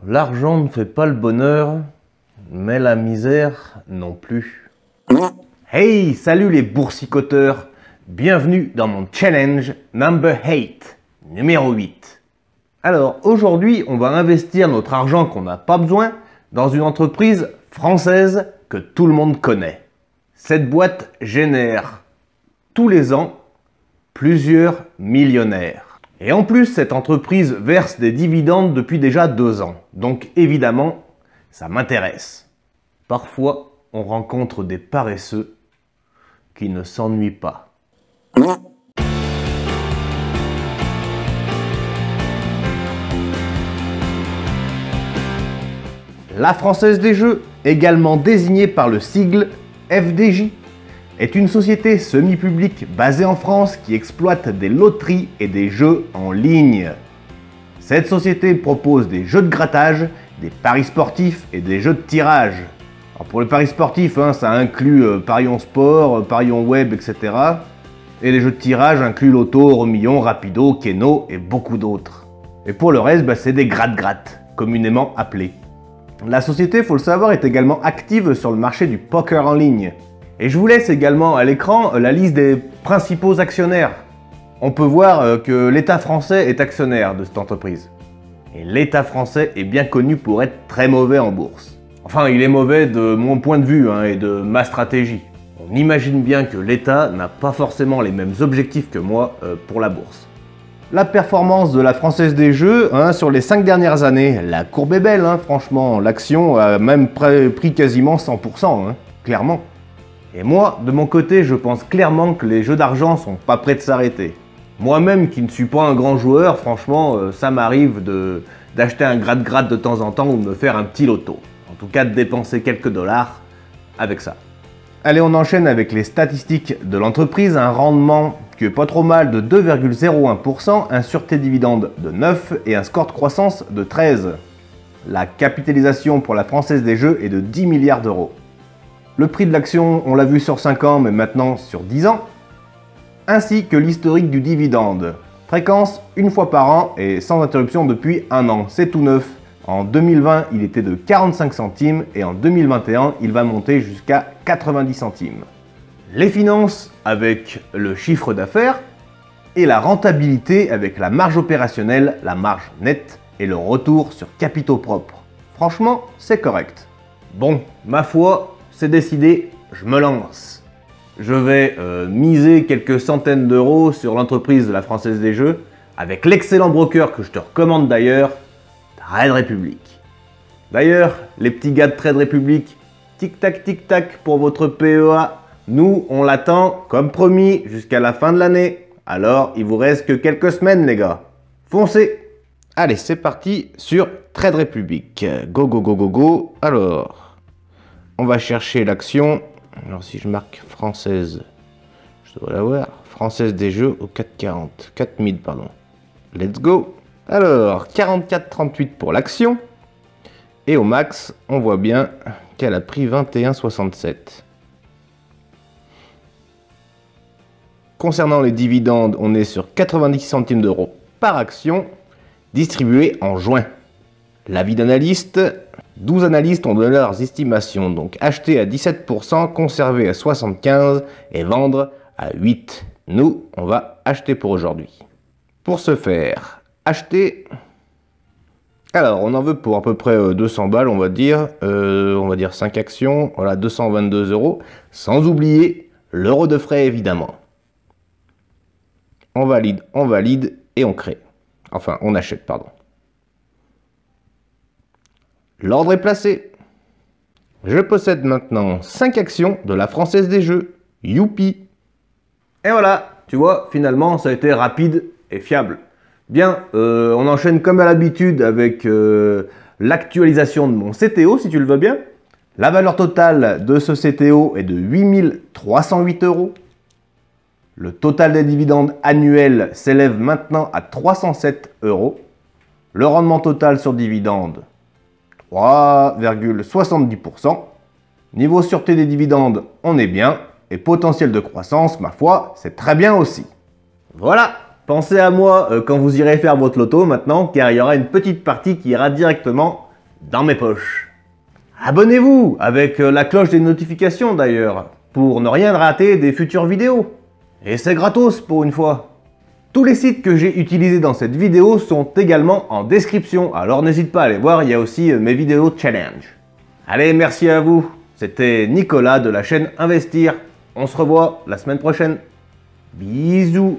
L'argent ne fait pas le bonheur, mais la misère non plus. Hey, salut les boursicoteurs! Bienvenue dans mon challenge number 8, numéro 8. Alors, aujourd'hui, on va investir notre argent qu'on n'a pas besoin dans une entreprise française que tout le monde connaît. Cette boîte génère tous les ans plusieurs millionnaires. Et en plus, cette entreprise verse des dividendes depuis déjà 2 ans. Donc évidemment, ça m'intéresse. Parfois, on rencontre des paresseux qui ne s'ennuient pas. La Française des Jeux, également désignée par le sigle FDJ, est une société semi-publique basée en France qui exploite des loteries et des jeux en ligne. Cette société propose des jeux de grattage, des paris sportifs et des jeux de tirage. Alors pour le pari sportif, ça inclut parions sport, parions web, etc. Et les jeux de tirage incluent Loto, Euromillions, Rapido, Keno et beaucoup d'autres. Et pour le reste, c'est des gratte-gratte, communément appelés. La société, faut le savoir, est également active sur le marché du poker en ligne. Et je vous laisse également à l'écran la liste des principaux actionnaires. On peut voir que l'État français est actionnaire de cette entreprise. Et l'État français est bien connu pour être très mauvais en bourse. Enfin, il est mauvais de mon point de vue et de ma stratégie. On imagine bien que l'État n'a pas forcément les mêmes objectifs que moi pour la bourse. La performance de la Française des Jeux sur les 5 dernières années, la courbe est belle, franchement. L'action a même pris quasiment 100%, clairement. Et moi, de mon côté, je pense clairement que les jeux d'argent sont pas prêts de s'arrêter. Moi-même, qui ne suis pas un grand joueur, franchement, ça m'arrive d'acheter un gratte-gratte de temps en temps ou de me faire un petit loto. En tout cas, de dépenser quelques dollars avec ça. Allez, on enchaîne avec les statistiques de l'entreprise. Un rendement qui est pas trop mal de 2,01%, un sûreté dividende de 9 et un score de croissance de 13. La capitalisation pour la Française des Jeux est de 10 milliards d'euros. Le prix de l'action, on l'a vu sur 5 ans, mais maintenant sur 10 ans. Ainsi que l'historique du dividende. Fréquence, 1 fois par an et sans interruption depuis 1 an. C'est tout neuf. En 2020, il était de 45 centimes et en 2021, il va monter jusqu'à 90 centimes. Les finances avec le chiffre d'affaires et la rentabilité avec la marge opérationnelle, la marge nette et le retour sur capitaux propres. Franchement, c'est correct. Bon, ma foi, c'est décidé, je me lance. Je vais miser quelques centaines d'euros sur l'entreprise de la Française des Jeux avec l'excellent broker que je te recommande d'ailleurs, Trade Republic. D'ailleurs, les petits gars de Trade Republic, tic-tac pour votre PEA. Nous, on l'attend, comme promis, jusqu'à la fin de l'année. Alors, il vous reste que quelques semaines, les gars. Foncez! Allez, c'est parti sur Trade Republic. Go, go, go, go, go. Alors, on va chercher l'action. Alors, si je marque française, je dois l'avoir. Française des Jeux au 4,40. 4000, pardon. Let's go! Alors, 44,38 pour l'action. Et au max, on voit bien qu'elle a pris 21,67. Concernant les dividendes, on est sur 90 centimes d'euros par action, distribués en juin. L'avis d'analyste, 12 analystes ont donné leurs estimations, donc acheter à 17%, conserver à 75% et vendre à 8%. Nous, on va acheter pour aujourd'hui. Pour ce faire, acheter... Alors, on en veut pour à peu près 200 balles, on va dire 5 actions, voilà, 222 euros, sans oublier l'euro de frais évidemment. On valide et on crée. Enfin, on achète, pardon. L'ordre est placé. Je possède maintenant 5 actions de la Française des Jeux. Youpi! Et voilà, tu vois, finalement, ça a été rapide et fiable. Bien, on enchaîne comme à l'habitude avec l'actualisation de mon CTO, si tu le veux bien. La valeur totale de ce CTO est de 8308 euros. Le total des dividendes annuels s'élève maintenant à 307 euros. Le rendement total sur dividendes, 3,70%. Niveau sûreté des dividendes, on est bien. Et potentiel de croissance, ma foi, c'est très bien aussi. Voilà, pensez à moi quand vous irez faire votre loto maintenant, car il y aura une petite partie qui ira directement dans mes poches. Abonnez-vous avec la cloche des notifications d'ailleurs, pour ne rien rater des futures vidéos. Et c'est gratos pour une fois. Tous les sites que j'ai utilisés dans cette vidéo sont également en description, alors n'hésite pas à aller voir, il y a aussi mes vidéos challenge. Allez, merci à vous. C'était Nicolas de la chaîne Investir. On se revoit la semaine prochaine. Bisous.